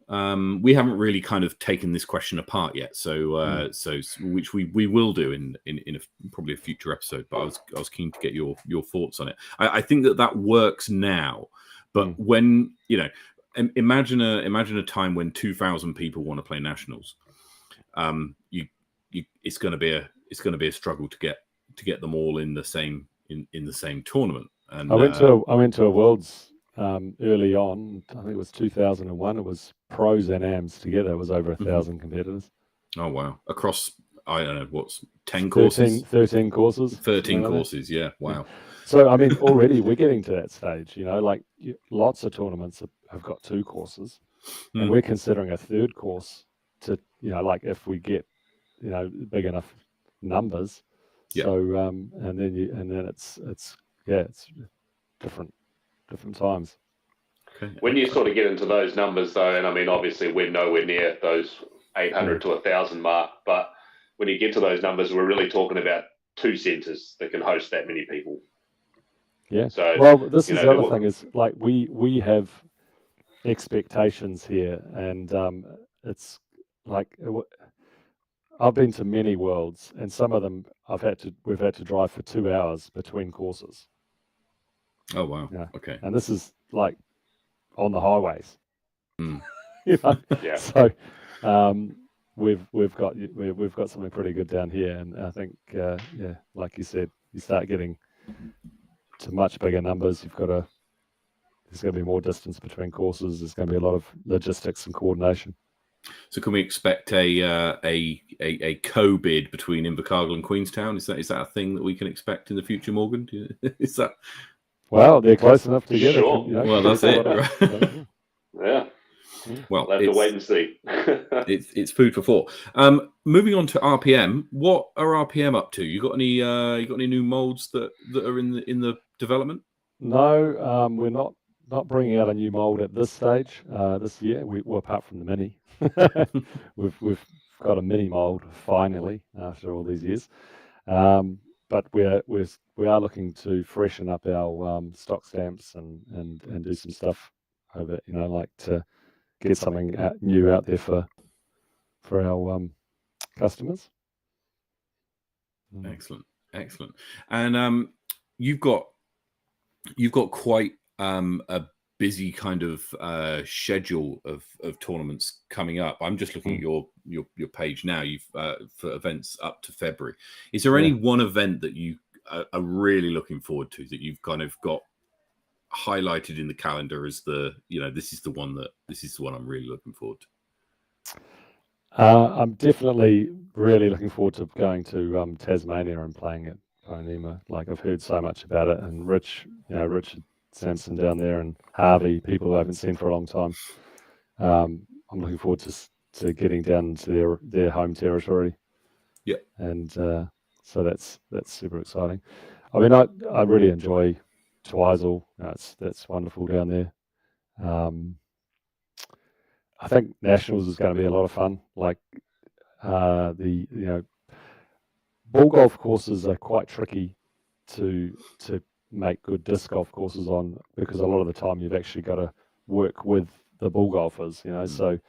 we haven't really kind of taken this question apart yet, so which we will do in probably a future episode. But I was keen to get your thoughts on it. I think that works now, but when imagine a time when 2,000 people want to play nationals, it's going to be a struggle to get them all in the same tournament. And I went to a Worlds early on. I think it was 2001. It was pros and AMs together. It was over 1,000 competitors. Oh wow! Across, I don't know, what's 10 courses? 13 courses. 13 courses. Yeah. Wow. So I mean, already we're getting to that stage. Lots of tournaments have got 2 courses, and we're considering a 3rd course to, if we get, big enough numbers. Yeah. So and then it's different times. Okay. When you sort of get into those numbers, though, and I mean, obviously we're nowhere near those 800 to 1,000 mark, but when you get to those numbers, we're really talking about 2 centres that can host that many people. Yeah. So, well, this is the other thing, is like we have expectations here, and it's like, I've been to many Worlds, and some of them we've had to drive for 2 hours between courses. Oh wow! Yeah. Okay. And this is like on the highways. Yeah. So we've got something pretty good down here, and I think like you said, you start getting to much bigger numbers. There's going to be more distance between courses. There's going to be a lot of logistics and coordination. So can we expect a co-bid between Invercargill and Queenstown? Is that a thing that we can expect in the future, Morgan? Is that? Well, they're close enough together. Sure. Well, that's it. Right? Yeah. Well, we'll have to wait and see. it's food for thought. Moving on to RPM, what are RPM up to? You got any new molds that are in the development? No, we're not bringing out a new mold at this stage this year. Apart from the mini, we've got a mini mold finally after all these years. But we are looking to freshen up our stock stamps and do some stuff over, like to get something new out there for our customers. Excellent. And you've got quite a busy kind of schedule of tournaments coming up. I'm just looking at your page now. You've for events up to February. Is there any one event that you are really looking forward to, that you've kind of got highlighted in the calendar as this is the one I'm really looking forward to? I'm definitely really looking forward to going to Tasmania and playing at Onema. Like, I've heard so much about it, and Richard Sampson down there and Harvey, people who I haven't seen for a long time. I'm looking forward to getting down to their home territory. Yeah, and so that's super exciting. I mean, I really enjoy Twizel. That's wonderful down there. I think Nationals is going to be a lot of fun. Like, ball golf courses are quite tricky to make good disc golf courses on, because a lot of the time you've actually got to work with the ball golfers. So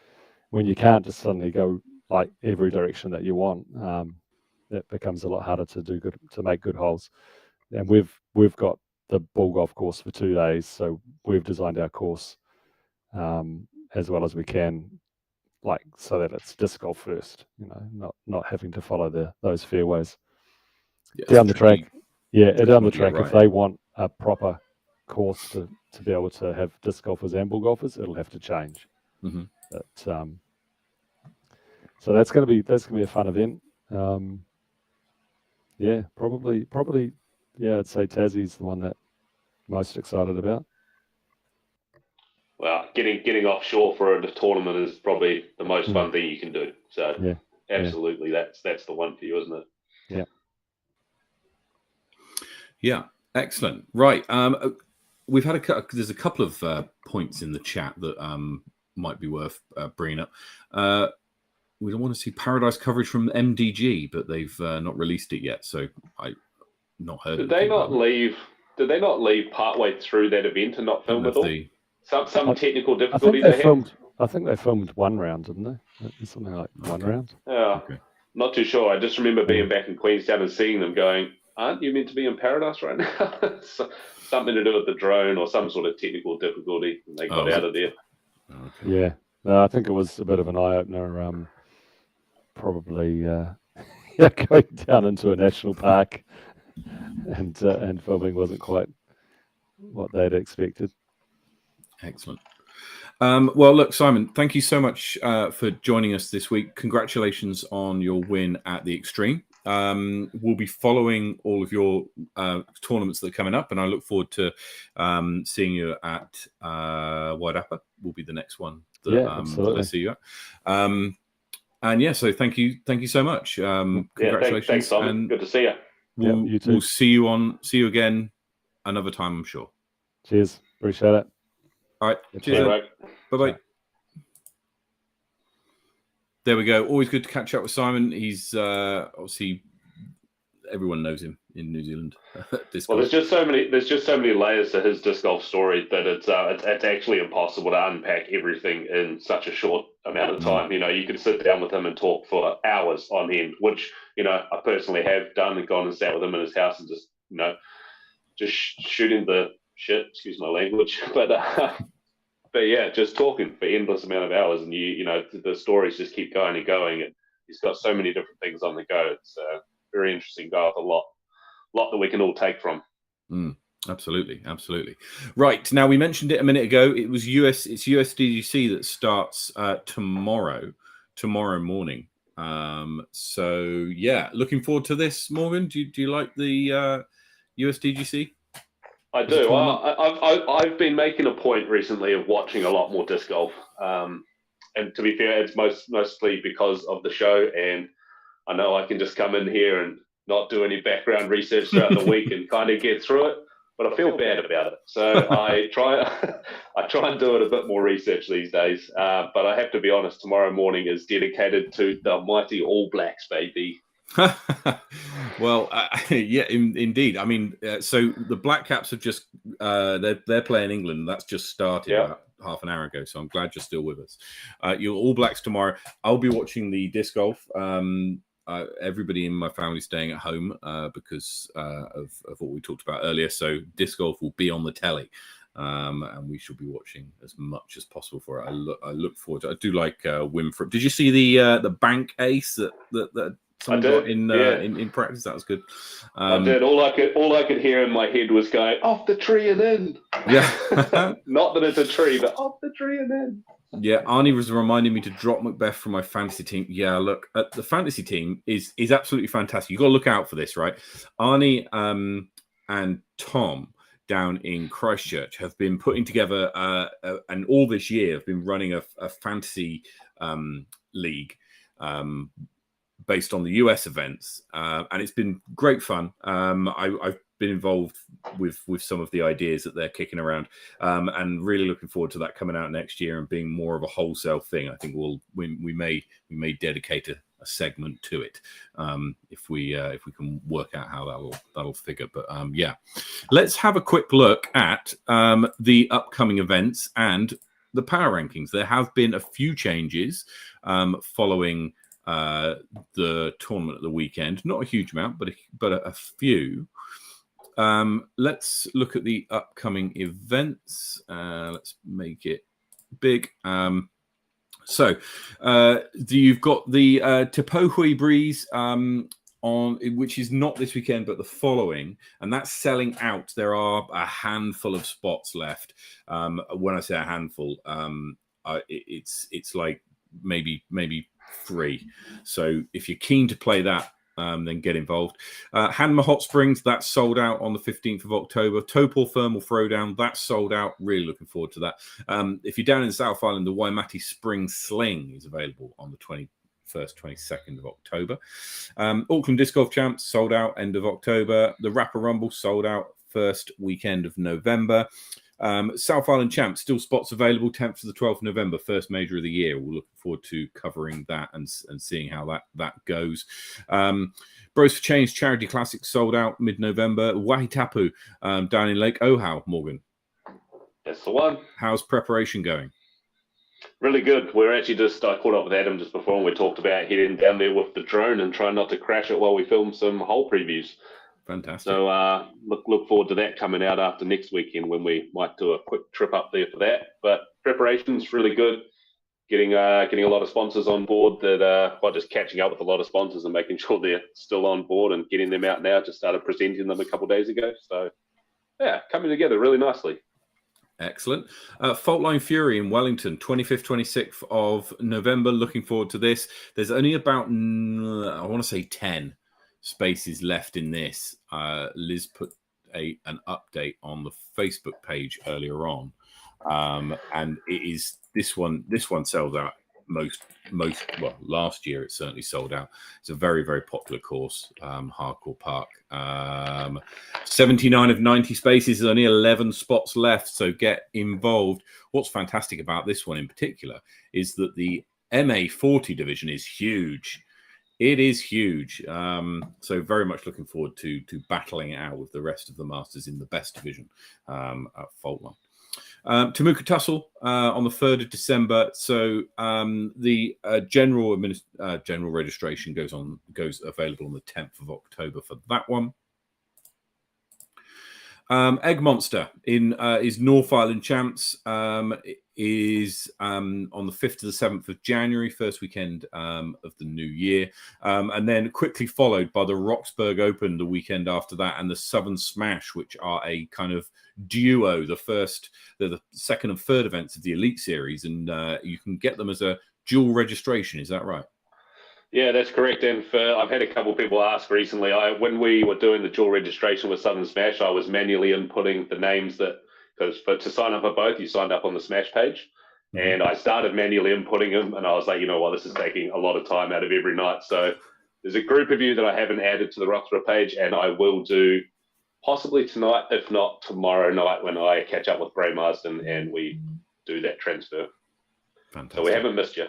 when you can't just suddenly go like every direction that you want, that becomes a lot harder to make good holes. And we've got the ball golf course for 2 days, so we've designed our course as well as we can, like, so that it's disc golf first. Not having to follow those fairways down the track. Yeah, down the track. Right. If they want a proper course to be able to have disc golfers and ball golfers, it'll have to change. Mm-hmm. But so that's going to be a fun event. Yeah, probably. Yeah, I'd say Tassie's the one that I'm most excited about. Well, getting offshore for a tournament is probably the most fun thing you can do. So yeah, absolutely, that's the one for you, isn't it? Yeah. Yeah, excellent. Right. We've had there's a couple of points in the chat that might be worth bringing up. We don't want to see Paradise coverage from MDG, but they've not released it yet, so I've not heard. Did they not leave partway through that event and not film at all? Some technical difficulty they had? I think they filmed one round, didn't they? Something like one round. Yeah, okay. Not too sure. I just remember being back in Queenstown and seeing them going, aren't you meant to be in Paradise right now? Something to do with the drone or some sort of technical difficulty, and they got out of there. Okay. Yeah, no, I think it was a bit of an eye-opener, probably going down into a national park and filming wasn't quite what they'd expected. Excellent. Well, look, Simon, thank you so much for joining us this week. Congratulations on your win at the Xtreme. We'll be following all of your tournaments that are coming up, and I look forward to seeing you at Wairarapa. Will be the next one that I see you at. And yeah, so thank you so much. Congratulations. Thanks, Simon. Good to see you. You too. We'll see you again another time, I'm sure. Cheers. Appreciate it. All right. Cheers. Bye-bye. There we go. Always good to catch up with Simon. He's obviously everyone knows him in New Zealand. Well, there's just so many layers to his disc golf story that it's actually impossible to unpack everything in such a short amount of time. You can sit down with him and talk for hours on end, which I personally have done, and gone and sat with him in his house and just shooting the shit. Excuse my language, but yeah, just talking for endless amount of hours, and the stories just keep going and going. And he's got so many different things on the go. It's a very interesting guy with a lot that we can all take from. Absolutely. Right, now we mentioned it a minute ago. It's USDGC that starts tomorrow morning. So yeah, looking forward to this. Morgan, do you like the USDGC? I do. I've been making a point recently of watching a lot more disc golf, and to be fair, it's mostly because of the show. And I know I can just come in here and not do any background research throughout the week and kind of get through it, but I feel bad about it. So I try and do it a bit more research these days. But I have to be honest, tomorrow morning is dedicated to the mighty All Blacks, baby. Well, yeah, indeed. I mean, so the Black Caps have just they're playing England. That's just started about half an hour ago. So I'm glad you're still with us. You're All Blacks tomorrow. I'll be watching the disc golf. Everybody in my family staying at home because of what we talked about earlier. So disc golf will be on the telly. And we should be watching as much as possible for it. I look forward to it. I do like Winthrop. Did you see the bank ace that someone I got did, in practice. That was good. I did. All I could hear in my head was going off the tree and in. Yeah. Not that it's a tree, but off the tree and in. Yeah, Arnie was reminding me to drop Macbeth from my fantasy team. Yeah, look, the fantasy team is absolutely fantastic. You've got to look out for this, right? Arnie and Tom down in Christchurch have been putting together, and all this year have been running a fantasy league based on the US events, and it's been great fun. I've been involved with some of the ideas that they're kicking around, and really looking forward to that coming out next year and being more of a wholesale thing. I think we may dedicate a segment to it if we can work out how that'll figure. But yeah, let's have a quick look at the upcoming events and the power rankings. There have been a few changes following the tournament at the weekend. Not a huge amount, but a few. Let's look at the upcoming events. Let's make it big. So you've got the Tepohui Breeze on, which is not this weekend but the following, and that's selling out. There are a handful of spots left. When I say a handful, it's like maybe 3. So if you're keen to play that, then get involved. Hanma Hot Springs, that's sold out on the 15th of October. Topol Thermal Throwdown, that's sold out. Really looking forward to that. If you're down in the South Island, the Waimate Spring Sling is available on the 21st, 22nd of October. Auckland Disc Golf Champs, sold out end of October. The Rapper Rumble, sold out first weekend of November. South Island Champs, still spots available, 10th to the 12th of November, first major of the year. We're looking forward to covering that and seeing how that goes. Bros for Change Charity Classic sold out mid-November. Wahitapu down in Lake Ohau, Morgan. That's the one. How's preparation going? Really good. We're actually I caught up with Adam just before, and we talked about heading down there with the drone and trying not to crash it while we film some hole previews. Fantastic. So look forward to that coming out after next weekend when we might do a quick trip up there for that. But preparation's really good. Getting a lot of sponsors on board that just catching up with a lot of sponsors and making sure they're still on board and getting them out now. Just started presenting them a couple of days ago. So yeah, coming together really nicely. Excellent. Faultline Fury in Wellington, 25th, 26th of November. Looking forward to this. There's only about, I want to say 10 spaces left in this. Liz put an update on the Facebook page earlier on, and it is this one sells out most well, last year it certainly sold out. It's a very, very popular course, Hardcore Park. 79 of 90 spaces, there's only 11 spots left, so get involved. What's fantastic about this one in particular is that the MA40 division is huge. It is huge. So very much looking forward to battling it out with the rest of the Masters in the best division at Faultline. Temuka Tussle on the 3rd of December. So the general registration goes available on the 10th of October for that one. Egg Monster is North Island Champs is on the 5th to the 7th of January, first weekend of the new year, and then quickly followed by the Roxburgh Open the weekend after that, and the Southern Smash, which are a kind of duo, the second and third events of the Elite Series, and you can get them as a dual registration. Is that right? Yeah, that's correct. And I've had a couple of people ask recently. When we were doing the dual registration with Southern Smash, I was manually inputting the names to sign up for both, you signed up on the Smash page. Mm-hmm. And I started manually inputting them, and I was like, you know what, this is taking a lot of time out of every night. So there's a group of you that I haven't added to the Roxburgh page, and I will do possibly tonight, if not tomorrow night, when I catch up with Bray Marsden and we do that transfer. Fantastic. So we haven't missed you.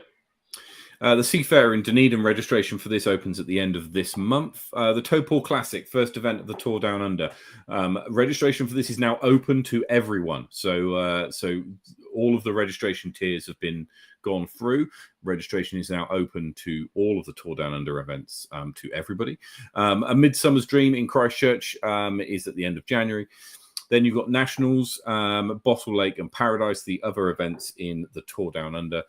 The Seafarer in Dunedin registration for this opens at the end of this month. The Topol Classic, first event of the Tour Down Under. Registration for this is now open to everyone. So all of the registration tiers have been gone through. Registration is now open to all of the Tour Down Under events, to everybody. A Midsummer's Dream in Christchurch is at the end of January. Then you've got Nationals, Bottle Lake and Paradise, the other events in the Tour Down Under.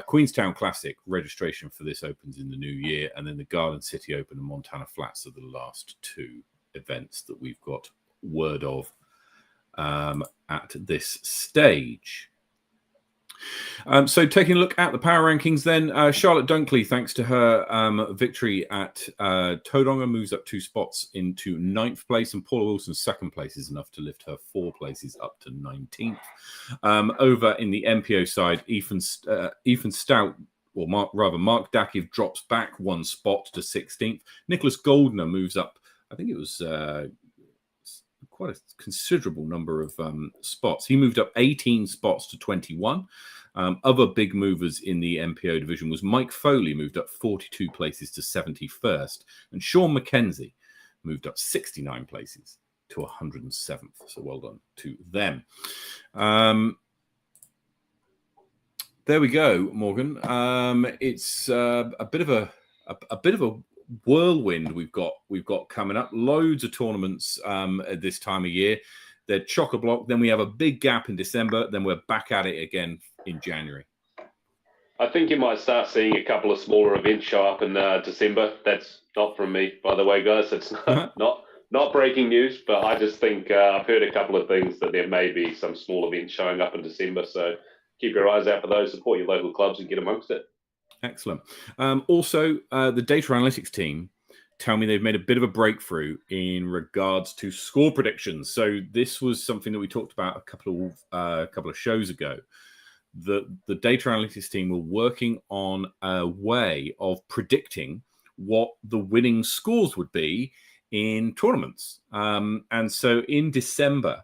Queenstown Classic, registration for this opens in the new year. And then the Garden City Open and Montana Flats are the last two events that we've got word of at this stage. So taking a look at the power rankings then, Charlotte Dunkley, thanks to her victory at Tauranga, moves up 2 spots into 9th place, and Paula Wilson's 2nd place is enough to lift her 4 places up to 19th. Over in the MPO side, Ethan Stout, or Mark Dakiv drops back 1 spot to 16th. Nicholas Goldner moves up, I think it was quite a considerable number of spots. He moved up 18 spots to 21. Other big movers in the MPO division was Mike Foley, moved up 42 places to 71st, and Sean McKenzie moved up 69 places to 107th. So well done to them. There we go, Morgan. It's a bit of a whirlwind we've got coming up. Loads of tournaments at this time of year. They're chock-a-block. Then we have a big gap in December. Then we're back at it again in January. I think you might start seeing a couple of smaller events show up in December. That's not from me, by the way, guys. It's not breaking news, but I just think I've heard a couple of things that there may be some small events showing up in December. So keep your eyes out for those. Support your local clubs and get amongst it. Excellent. Also, the data analytics team tell me they've made a bit of a breakthrough in regards to score predictions. So this was something that we talked about a couple of shows ago. The data analytics team were working on a way of predicting what the winning scores would be in tournaments. And so in December,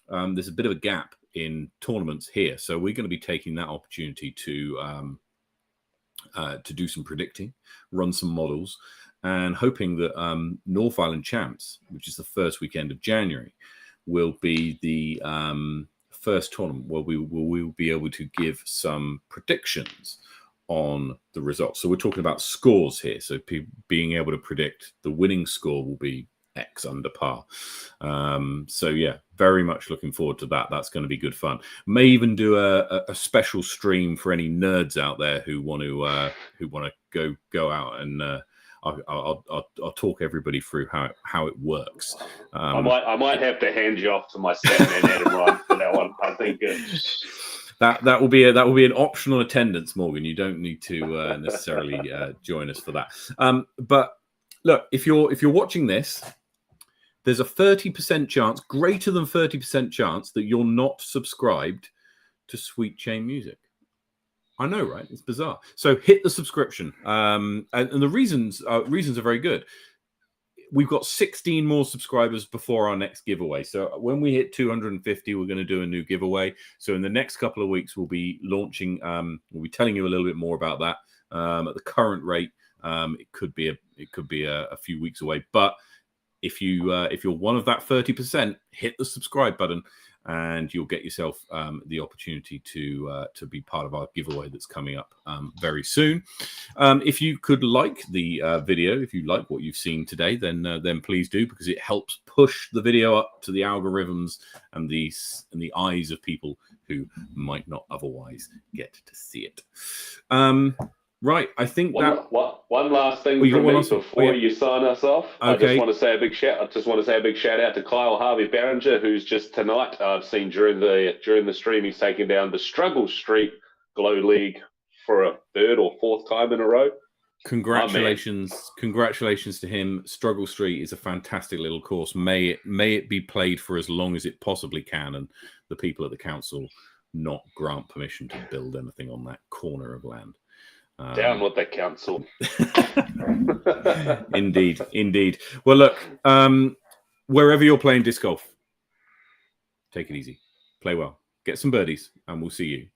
there's a bit of a gap in tournaments here. So we're going to be taking that opportunity to do some predicting, run some models, and hoping that North Island Champs, which is the first weekend of January, will be the first tournament where we will be able to give some predictions on the results. So we're talking about scores here. So being able to predict the winning score will be X under par. So yeah, very much looking forward to that. That's going to be good fun. May even do a special stream for any nerds out there who want to go out and I'll talk everybody through how it works. I might have to hand you off to my statman Adam Ryan for that one. I think that will be an optional attendance, Morgan. You don't need to necessarily join us for that. But look, if you're watching this, there's a 30% chance, greater than 30% chance, that you're not subscribed to Sweet Chain Music. I know, right? It's bizarre. So hit the subscription. And the reasons are very good. We've got 16 more subscribers before our next giveaway. So when we hit 250, we're going to do a new giveaway. So in the next couple of weeks, we'll be launching, we'll be telling you a little bit more about that. At the current rate, it could be a few weeks away. But if you're one of that 30%, hit the subscribe button, and you'll get yourself the opportunity to be part of our giveaway that's coming up very soon. If you could like the video, if you like what you've seen today, then please do, because it helps push the video up to the algorithms and the eyes of people who might not otherwise get to see it. Right, I think one last thing from me before you sign us off. Okay. I just want to say a big shout out to Kyle Harvey Barringer, who's just tonight I've seen during the stream, he's taken down the Struggle Street Glow League for a 3rd or 4th time in a row. Congratulations to him. Struggle Street is a fantastic little course. May it be played for as long as it possibly can, and the people at the council not grant permission to build anything on that corner of land. Down with the council. Indeed. Well, look, wherever you're playing disc golf, take it easy, play well, get some birdies, and we'll see you